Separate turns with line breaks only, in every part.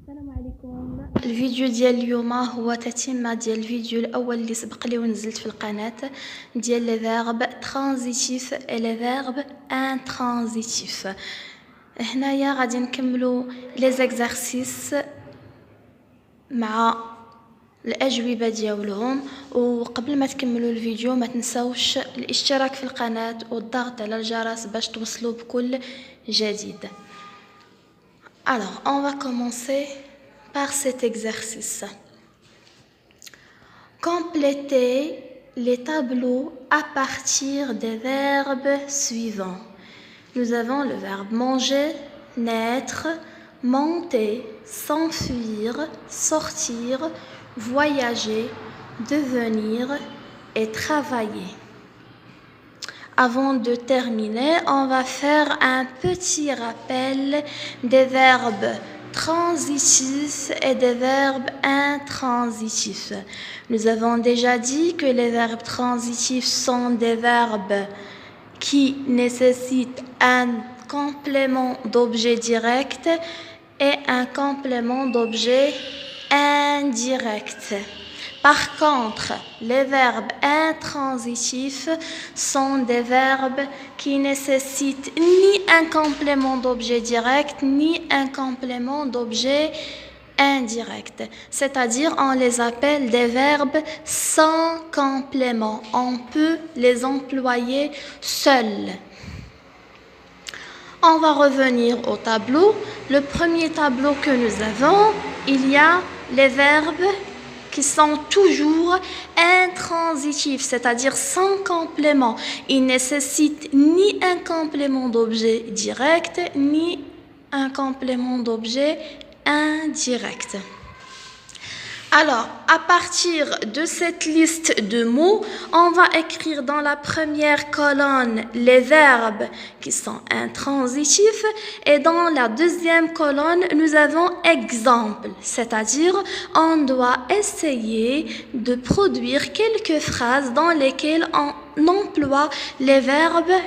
السلام عليكم. الفيديو ديال اليوم هو تتمة ديال الفيديو الاول اللي سبق لي ونزلت في القناه ديال لي فيرب ترانزيتيف اي لي فيرب انترانزيتيف. هنايا غادي نكملوا لي زيكزارسيس مع الاجوبه ديالهم. وقبل ما تكملوا الفيديو ما تنساوش الاشتراك في القناه والضغط على الجرس باش توصلوا بكل جديد. Alors, on va commencer par cet exercice. Complétez les tableaux à partir des verbes suivants. Nous avons le verbe manger, naître, monter, s'enfuir, sortir, voyager, devenir et travailler. Avant de terminer, on va faire un petit rappel des verbes transitifs et des verbes intransitifs. Nous avons déjà dit que les verbes transitifs sont des verbes qui nécessitent un complément d'objet direct et un complément d'objet indirect. Par contre, les verbes intransitifs sont des verbes qui nécessitent ni un complément d'objet direct ni un complément d'objet indirect. C'est-à-dire, on les appelle des verbes sans complément. On peut les employer seuls. On va revenir au tableau. Le premier tableau que nous avons, il y a les verbes qui sont toujours intransitifs, c'est-à-dire sans complément. Ils ne nécessitent ni un complément d'objet direct, ni un complément d'objet indirect. Alors, à partir de cette liste de mots, on va écrire dans la première colonne les verbes qui sont intransitifs et dans la deuxième colonne, nous avons exemple, c'est-à-dire on doit essayer de produire quelques phrases dans lesquelles on emploie les verbes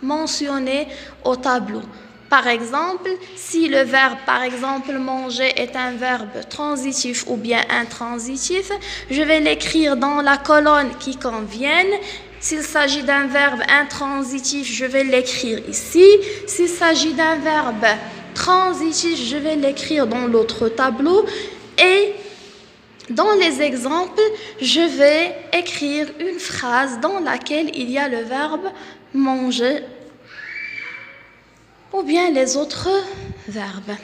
mentionnés au tableau. Par exemple, si le verbe, par exemple, manger est un verbe transitif ou bien intransitif, je vais l'écrire dans la colonne qui convienne. S'il s'agit d'un verbe intransitif, je vais l'écrire ici. S'il s'agit d'un verbe transitif, je vais l'écrire dans l'autre tableau. Et dans les exemples, je vais écrire une phrase dans laquelle il y a le verbe manger ou bien les autres verbes.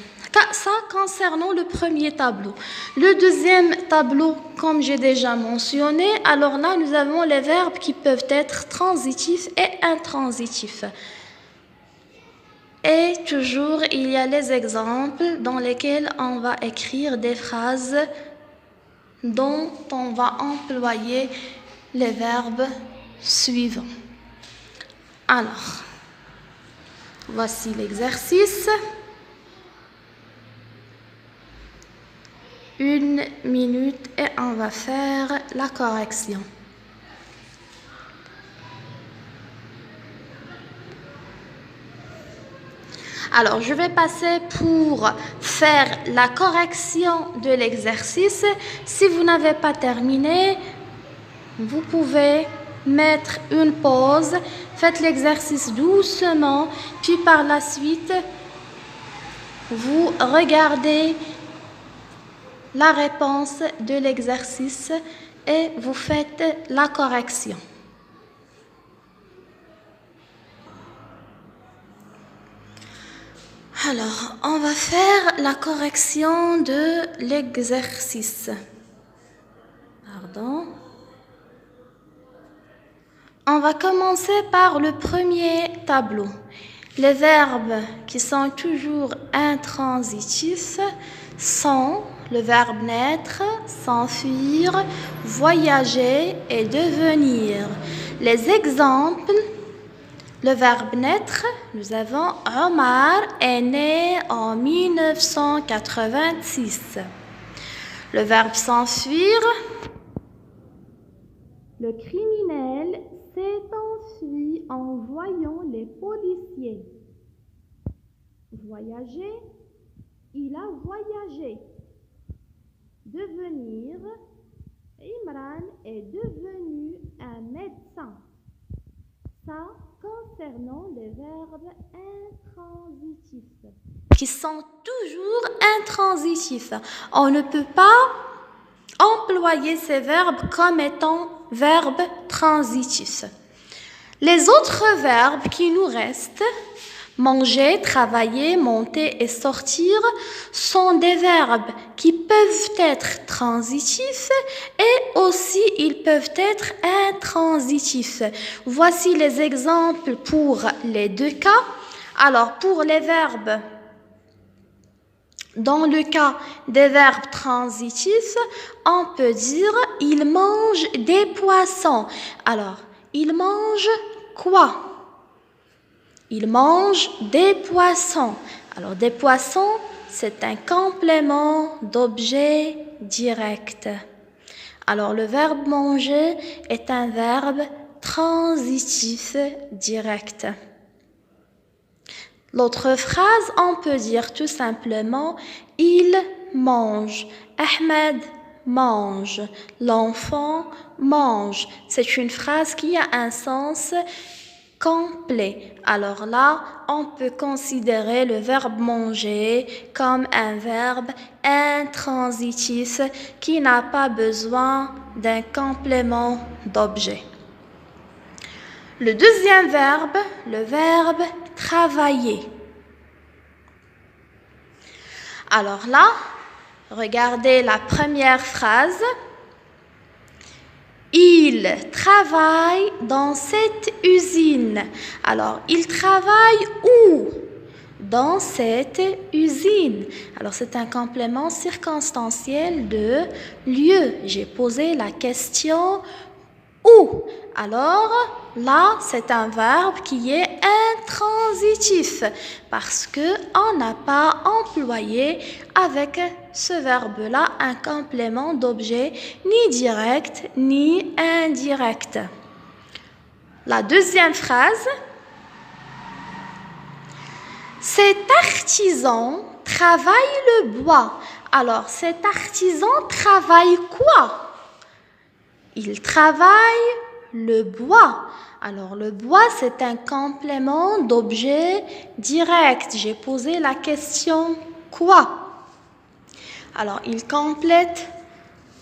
Ça concernant le premier tableau. Le deuxième tableau, comme j'ai déjà mentionné, alors là, nous avons les verbes qui peuvent être transitifs et intransitifs. Et toujours, il y a les exemples dans lesquels on va écrire des phrases dont on va employer les verbes suivants. Alors, voici l'exercice. 1 minute et on va faire la correction. Alors, je vais passer pour faire la correction de l'exercice. Si vous n'avez pas terminé, vous pouvez mettre une pause, faites l'exercice doucement, puis par la suite, vous regardez la réponse de l'exercice et vous faites la correction. Alors, on va faire la correction de l'exercice. Pardon. On va commencer par le premier tableau. Les verbes qui sont toujours intransitifs sont le verbe naître, s'enfuir, voyager et devenir. Les exemples, le verbe naître, nous avons Omar est né en 1986. Le verbe s'enfuir, le criminel s'est enfui en voyant les policiers. Voyager, il a voyagé. Devenir, Imran est devenu un médecin. Ça, concernant les verbes intransitifs, qui sont toujours intransitifs. On ne peut pas employer ces verbes comme étant verbes transitifs. Les autres verbes qui nous restent, manger, travailler, monter et sortir, sont des verbes qui peuvent être transitifs et aussi ils peuvent être intransitifs. Voici les exemples pour les deux cas. Alors, pour les verbes, dans le cas des verbes transitifs, on peut dire « il mange des poissons ». Alors, il mange quoi? Il mange des poissons. Alors, des poissons, c'est un complément d'objet direct. Alors, le verbe manger est un verbe transitif direct. L'autre phrase, on peut dire tout simplement « il mange ». Ahmed mange. L'enfant mange. C'est une phrase qui a un sens complet. Alors là, on peut considérer le verbe manger comme un verbe intransitif qui n'a pas besoin d'un complément d'objet. Le deuxième verbe, le verbe travailler. Alors là, regardez la première phrase. Il travaille dans cette usine. Alors, il travaille où? Dans cette usine. Alors, c'est un complément circonstanciel de lieu. J'ai posé la question où? Alors, là, c'est un verbe qui est intransitif parce qu'on n'a pas employé avec ce verbe-là un complément d'objet ni direct ni indirect. La deuxième phrase, cet artisan travaille le bois. Alors, cet artisan travaille quoi? Il travaille le bois. Alors, le bois, c'est un complément d'objet direct. J'ai posé la question quoi? Alors, il complète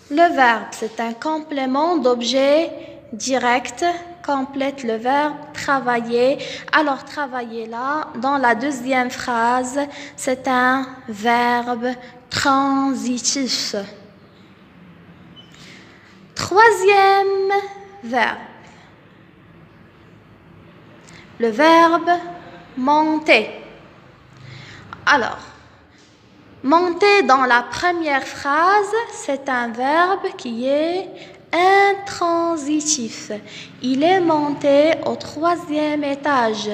le verbe. C'est un complément d'objet direct. Complète le verbe travailler. Alors, travailler là, dans la deuxième phrase, c'est un verbe transitif. Troisième verbe. Le verbe monter. Alors, monter dans la première phrase, c'est un verbe qui est intransitif. Il est monté au troisième étage.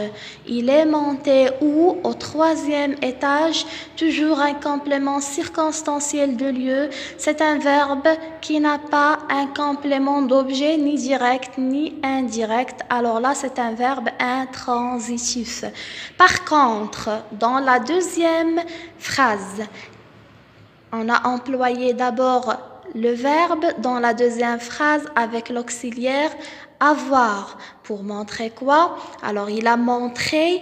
Il est monté où? Au troisième étage. Toujours un complément circonstanciel de lieu. C'est un verbe qui n'a pas un complément d'objet ni direct ni indirect. Alors là, c'est un verbe intransitif. Par contre, dans la deuxième phrase, on a employé d'abord le verbe dans la deuxième phrase avec l'auxiliaire avoir pour montrer quoi? Alors il a monté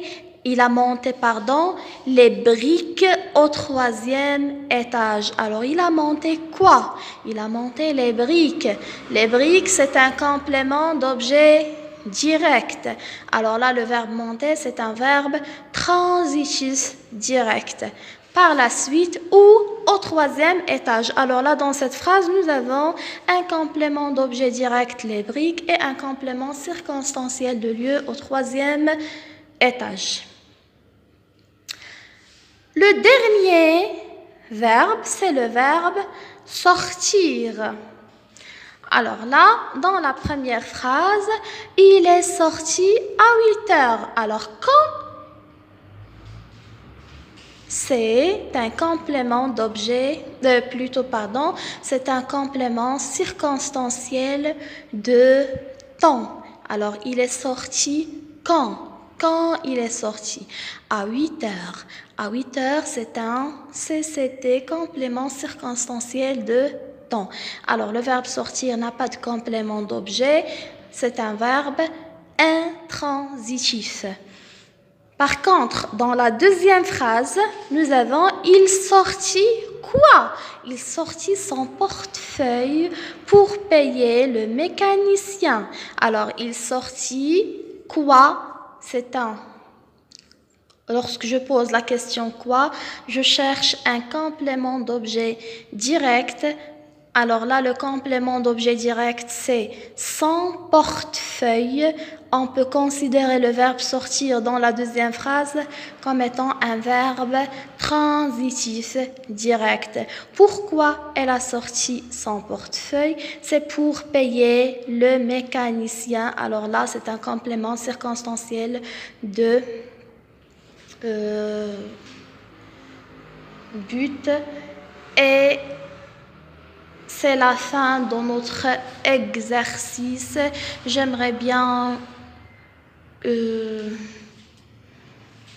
les briques au troisième étage. Alors il a monté quoi? Il a monté les briques. Les briques, c'est un complément d'objet direct. Alors là, le verbe monter, c'est un verbe transitif direct. Par la suite, ou au troisième étage. Alors là, dans cette phrase, nous avons un complément d'objet direct, les briques, et un complément circonstanciel de lieu au troisième étage. Le dernier verbe, c'est le verbe sortir. Alors là, dans la première phrase, il est sorti à 8 heures. Alors quand? C'est un complément d'objet, c'est un complément circonstanciel de temps. Alors, il est sorti quand? quand il est sorti. À 8 heures. À 8 heures, c'est un CCT, complément circonstanciel de temps. Alors, le verbe sortir n'a pas de complément d'objet. C'est un verbe intransitif. Par contre, dans la deuxième phrase, nous avons « il sortit quoi ?» Il sortit son portefeuille pour payer le mécanicien. Alors, il sortit quoi? C'est un. Lorsque je pose la question quoi, je cherche un complément d'objet direct. Alors là, le complément d'objet direct, c'est son portefeuille. On peut considérer le verbe sortir dans la deuxième phrase comme étant un verbe transitif direct. Pourquoi elle a sorti son portefeuille? C'est pour payer le mécanicien. Alors là, c'est un complément circonstanciel de but et c'est la fin de notre exercice. J'aimerais bien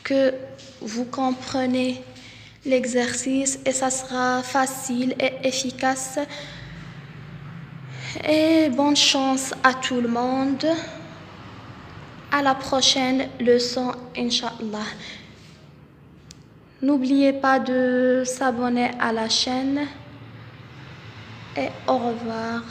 que vous compreniez l'exercice et ça sera facile et efficace. Et bonne chance à tout le monde. À la prochaine leçon, Inch'Allah. N'oubliez pas de s'abonner à la chaîne et au revoir.